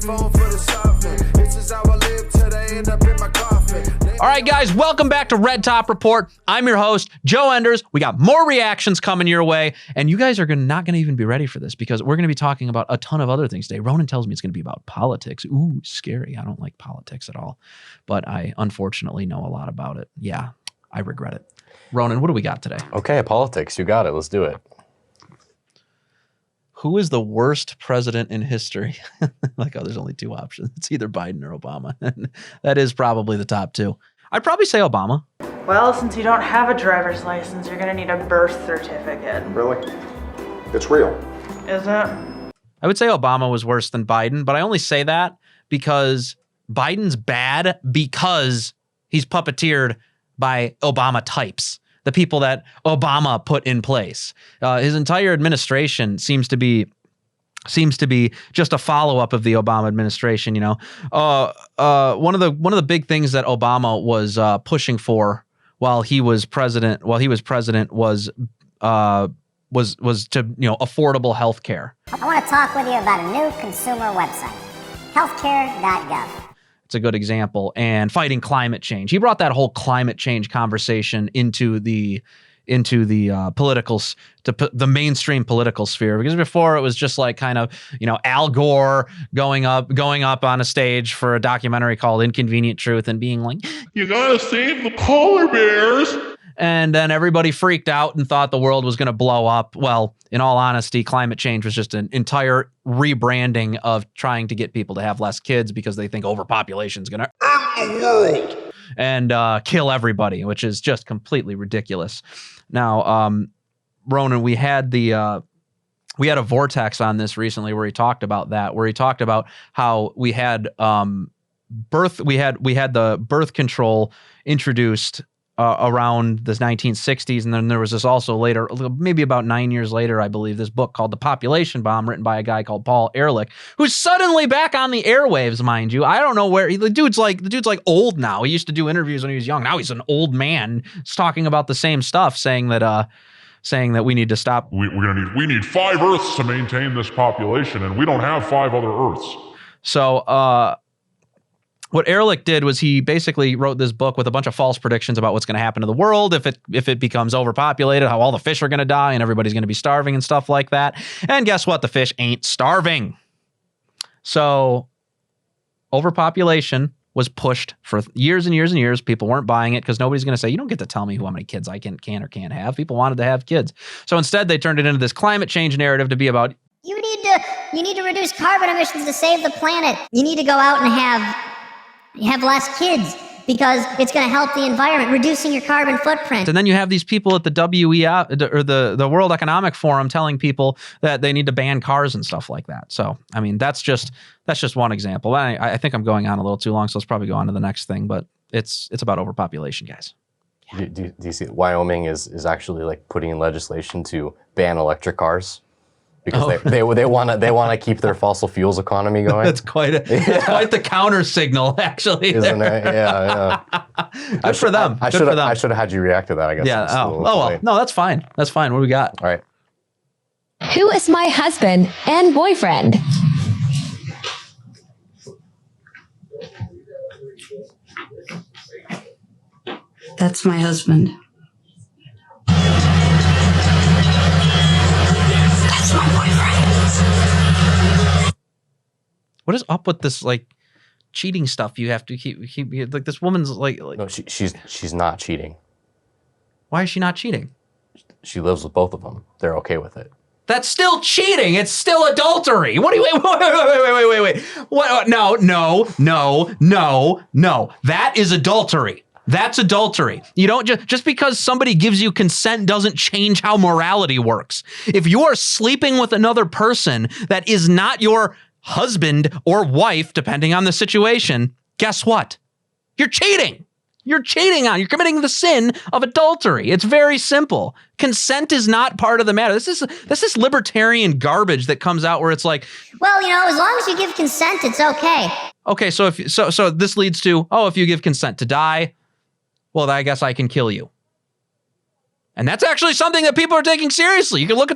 microphone for the software. This is how I live till they end up in my coffin. All right, guys, welcome back to Red Top Report. I'm your host, Joe Enders. We got more reactions coming your way, and you guys are not going to even be ready for this because we're going to be talking about a ton of other things today. Ronan tells me it's going to be about politics. Ooh, scary. I don't like politics at all, but I unfortunately know a lot about it. Yeah, I regret it. Ronan, what do we got today? Okay, politics. You got it. Let's do it. Who is the worst president in history? Like, oh, there's only two options. It's either Biden or Obama. That is probably the top two. I'd probably say Obama. Well, since you don't have a driver's license, you're gonna need a birth certificate. Really? It's real. Is it? I would say Obama was worse than Biden, but I only say that because Biden's bad because he's puppeteered by Obama types, the people that Obama put in place. His entire administration seems to be just a follow-up of the Obama administration. You know, one of the big things that Obama was pushing for while he was president was to, you know, affordable health care. I want to talk with you about a new consumer website, healthcare.gov. It's a good example. And fighting climate change. He brought that whole climate change conversation into the the mainstream political sphere, because before it was just like kind of, you know, Al Gore going up on a stage for a documentary called Inconvenient Truth and being like, you gotta save the polar bears. And then everybody freaked out and thought the world was going to blow up. Well, in all honesty, climate change was just an entire rebranding of trying to get people to have less kids because they think overpopulation is going to end the world and kill everybody, which is just completely ridiculous. Now, Ronan, we had a Vortex on this recently where he talked about that, where he talked about how we had the birth control introduced around the 1960s, and then there was this also later, maybe about 9 years later, I believe, this book called The Population Bomb, written by a guy called Paul Ehrlich, who's suddenly back on the airwaves, mind you. I don't know where the dude's like old now. He used to do interviews when he was young. Now he's an old man. He's talking about the same stuff, saying that we need to stop. We need 5 Earths to maintain this population, and we don't have 5 other Earths. So what Ehrlich did was he basically wrote this book with a bunch of false predictions about what's going to happen to the world if it becomes overpopulated, how all the fish are going to die and everybody's going to be starving and stuff like that. And guess what? The fish ain't starving. So overpopulation was pushed for years and years and years. People weren't buying it because nobody's going to say, you don't get to tell me how many kids I can or can't have. People wanted to have kids. So instead they turned it into this climate change narrative to be about, You need to reduce carbon emissions to save the planet. You need to go out and have less kids because it's going to help the environment, reducing your carbon footprint. And then you have these people at the WEF or the World Economic Forum telling people that they need to ban cars and stuff like that. So, I mean, that's just one example. I think I'm going on a little too long, so let's probably go on to the next thing. But it's about overpopulation, guys. Do you see Wyoming is actually like putting in legislation to ban electric cars? Because they want to keep their fossil fuels economy going. That's quite the counter signal, actually. Isn't it? Yeah. Good for them. I should have had you react to that, I guess. Yeah. Well. No, that's fine. That's fine. What do we got? All right. Who is my husband and boyfriend? That's my husband. That's my boyfriend. What is up with this like cheating stuff? You have to keep like this woman's like no, she's not cheating. Why is she not cheating? She lives with both of them. They're okay with it. That's still cheating. It's still adultery. What do you wait. What? No. That is adultery. That's adultery. You don't just because somebody gives you consent doesn't change how morality works. If you are sleeping with another person that is not your husband or wife, depending on the situation, guess what? You're cheating. You're committing the sin of adultery. It's very simple. Consent is not part of the matter. This is libertarian garbage that comes out where it's like, well, as long as you give consent, it's okay. Okay, so this leads to, if you give consent to die, well, I guess I can kill you. And that's actually something that people are taking seriously. You can look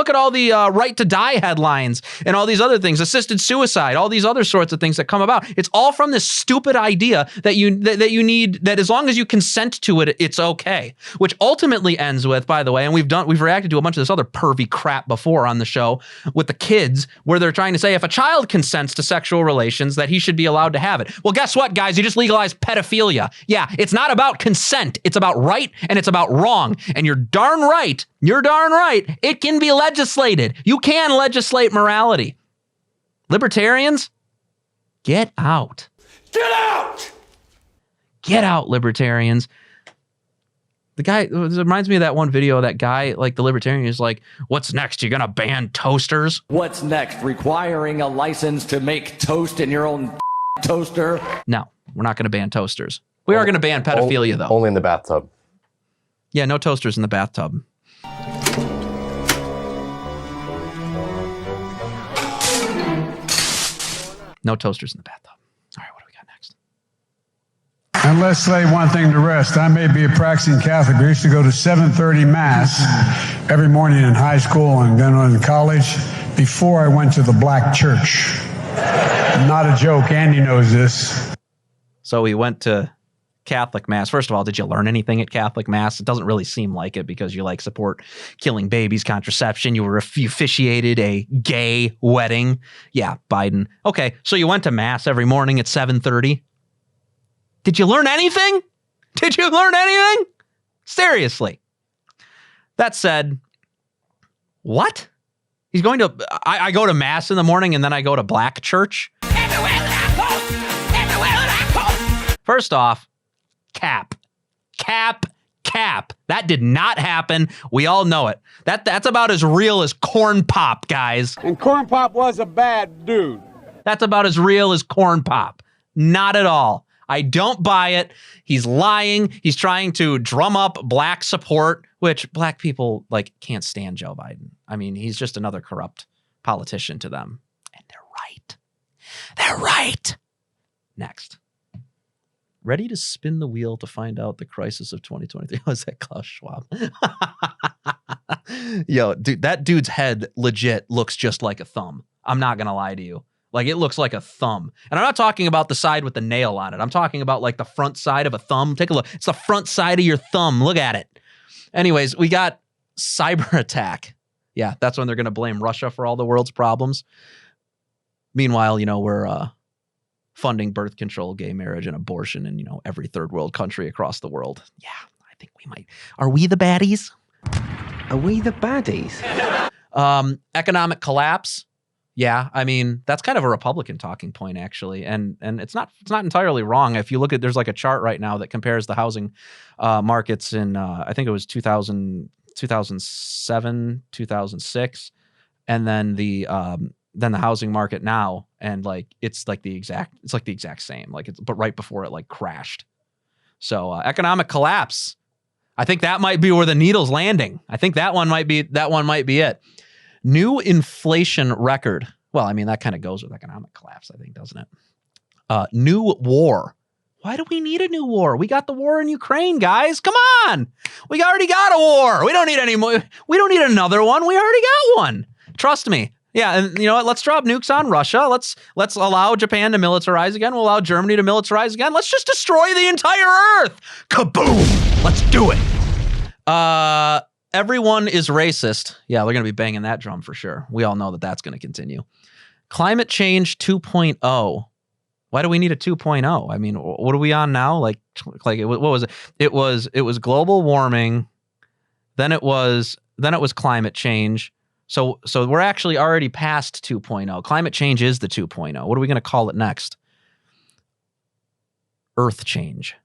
at all the right to die headlines and all these other things, assisted suicide, all these other sorts of things that come about. It's all from this stupid idea that you need, that as long as you consent to it, it's okay. Which ultimately ends with, by the way, and we've reacted to a bunch of this other pervy crap before on the show with the kids, where they're trying to say if a child consents to sexual relations, that he should be allowed to have it. Well, guess what, guys? You just legalized pedophilia. Yeah, it's not about consent. It's about right and it's about wrong. And you're darn right, it can be legislated. You can legislate morality. Libertarians, get out. Get out! Get out, libertarians. The guy, it reminds me of that one video, that guy, like the libertarian is like, what's next? You're gonna ban toasters? What's next? Requiring a license to make toast in your own toaster? No, we're not gonna ban toasters. We are gonna ban pedophilia though. Only in the bathtub. Yeah, no toasters in the bathtub. No toasters in the bathtub. All right, what do we got next? And let's say one thing to rest. I may be a practicing Catholic, but I used to go to 7:30 Mass every morning in high school and then in college before I went to the black church. Not a joke. Andy knows this. So he went to Catholic Mass. First of all, did you learn anything at Catholic Mass? It doesn't really seem like it, because you like support killing babies, contraception. You officiated a gay wedding. Yeah, Biden. Okay, so you went to Mass every morning at 7:30. Did you learn anything? Did you learn anything? Seriously. That said, what? He's going to, I go to Mass in the morning and then I go to black church? First off, cap. That did not happen. We all know it. That's about as real as Corn Pop, guys. And Corn Pop was a bad dude. That's about as real as Corn Pop. Not at all. I don't buy it. He's lying. He's trying to drum up black support, which black people can't stand Joe Biden. I mean, he's just another corrupt politician to them. And they're right. Next. Ready to spin the wheel to find out the crisis of 2023. Was that Klaus Schwab? Yo, dude, that dude's head legit looks just like a thumb. I'm not going to lie to you. It looks like a thumb. And I'm not talking about the side with the nail on it. I'm talking about the front side of a thumb. Take a look. It's the front side of your thumb. Look at it. Anyways, we got cyber attack. Yeah, that's when they're going to blame Russia for all the world's problems. Meanwhile, we're funding birth control, gay marriage, and abortion in, every third world country across the world. Yeah, I think we might. Are we the baddies? Are we the baddies? Economic collapse. Yeah, I mean, that's kind of a Republican talking point, actually. And it's not entirely wrong. If you look at, there's a chart right now that compares the housing markets in, I think it was 2007, 2006, and then the housing market now, and it's the exact same, but right before it crashed. So economic collapse. I think that might be where the needle's landing. I think that one might be it. New inflation record. Well, I mean, that kind of goes with economic collapse, I think, doesn't it? New war. Why do we need a new war? We got the war in Ukraine, guys. Come on. We already got a war. We don't need any more. We don't need another one. We already got one. Trust me. Yeah, and you know what? Let's drop nukes on Russia. Let's allow Japan to militarize again. We'll allow Germany to militarize again. Let's just destroy the entire Earth. Kaboom. Let's do it. Everyone is racist. Yeah, they're going to be banging that drum for sure. We all know that that's going to continue. Climate change 2.0. Why do we need a 2.0? I mean, what are we on now? What was it? It was global warming. Then it was climate change. So we're actually already past 2.0. Climate change is the 2.0. What are we going to call it next? Earth change.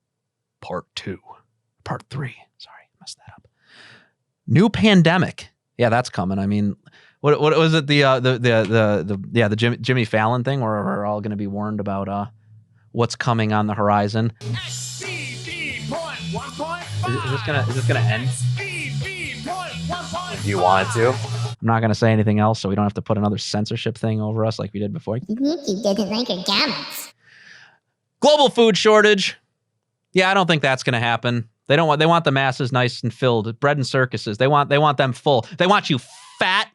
Part 2. Part 3. Sorry, messed that up. New pandemic. Yeah, that's coming. I mean, what was it? The Jimmy Fallon thing, where we're all going to be warned about what's coming on the horizon. Is this gonna end? Do you want it to? I'm not going to say anything else, so we don't have to put another censorship thing over us like we did before. Nikki doesn't like organics. Global food shortage. Yeah, I don't think that's going to happen. They want the masses nice and filled. Bread and circuses. They want them full. They want you fat.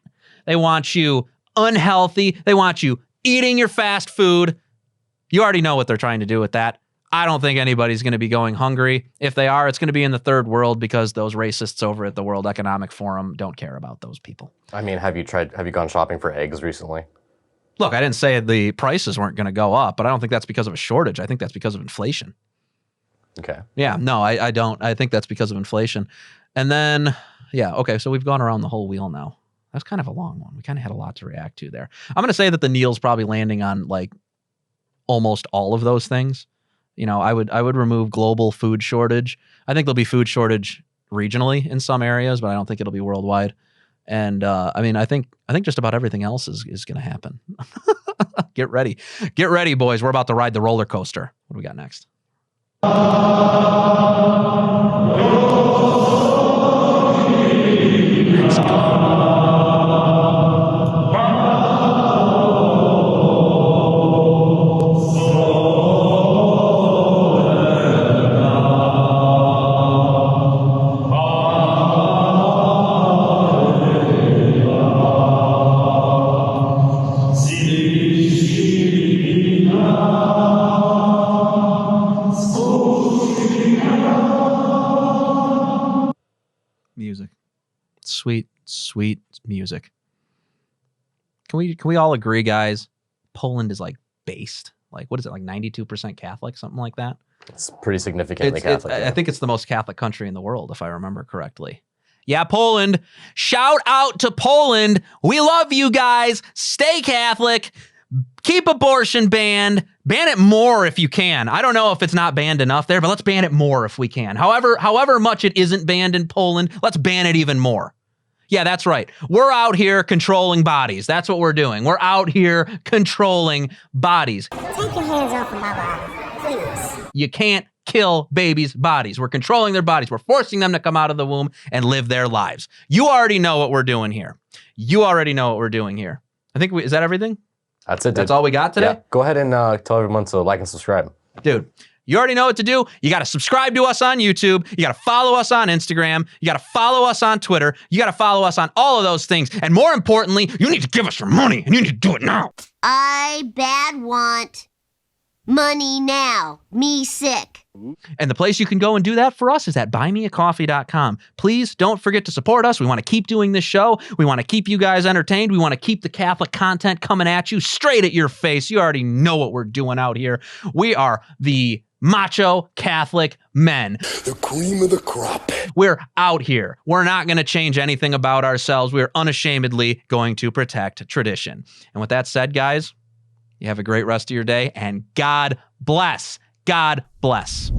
They want you unhealthy. They want you eating your fast food. You already know what they're trying to do with that. I don't think anybody's going to be going hungry. If they are, it's going to be in the third world because those racists over at the World Economic Forum don't care about those people. I mean, have you gone shopping for eggs recently? Look, I didn't say the prices weren't going to go up, but I don't think that's because of a shortage. I think that's because of inflation. Okay. Yeah, no, I don't. I think that's because of inflation. And then, yeah, okay, so we've gone around the whole wheel now. That's kind of a long one. We kind of had a lot to react to there. I'm going to say that the Neil's probably landing on like almost all of those things. You know, I would remove global food shortage. I think there'll be food shortage regionally in some areas, but I don't think it'll be worldwide. And I mean, I think just about everything else is going to happen. Get ready, boys. We're about to ride the roller coaster. What do we got next? Music. Sweet, sweet music. Can we all agree, guys? Poland is like based. Like, what is it, like 92% Catholic, something like that? It's pretty significantly Catholic. I think it's the most Catholic country in the world, if I remember correctly. Yeah, Poland. Shout out to Poland. We love you guys. Stay Catholic. Keep abortion banned. Ban it more if you can. I don't know if it's not banned enough there, but let's ban it more if we can. However much it isn't banned in Poland, let's ban it even more. Yeah, that's right. We're out here controlling bodies. That's what we're doing. We're out here controlling bodies. Take your hands off of my body, please. You can't kill babies' bodies. We're controlling their bodies. We're forcing them to come out of the womb and live their lives. You already know what we're doing here. I think is that everything? That's it, dude. That's all we got today? Yeah. Go ahead and tell everyone to like and subscribe. Dude, you already know what to do. You got to subscribe to us on YouTube. You got to follow us on Instagram. You got to follow us on Twitter. You got to follow us on all of those things. And more importantly, you need to give us your money, and you need to do it now. I bad want money now. Me sick. And the place you can go and do that for us is at buymeacoffee.com. Please don't forget to support us. We want to keep doing this show. We want to keep you guys entertained. We want to keep the Catholic content coming at you straight at your face. You already know what we're doing out here. We are the macho Catholic men. The cream of the crop. We're out here. We're not going to change anything about ourselves. We're unashamedly going to protect tradition. And with that said, guys, you have a great rest of your day, and God bless. God bless.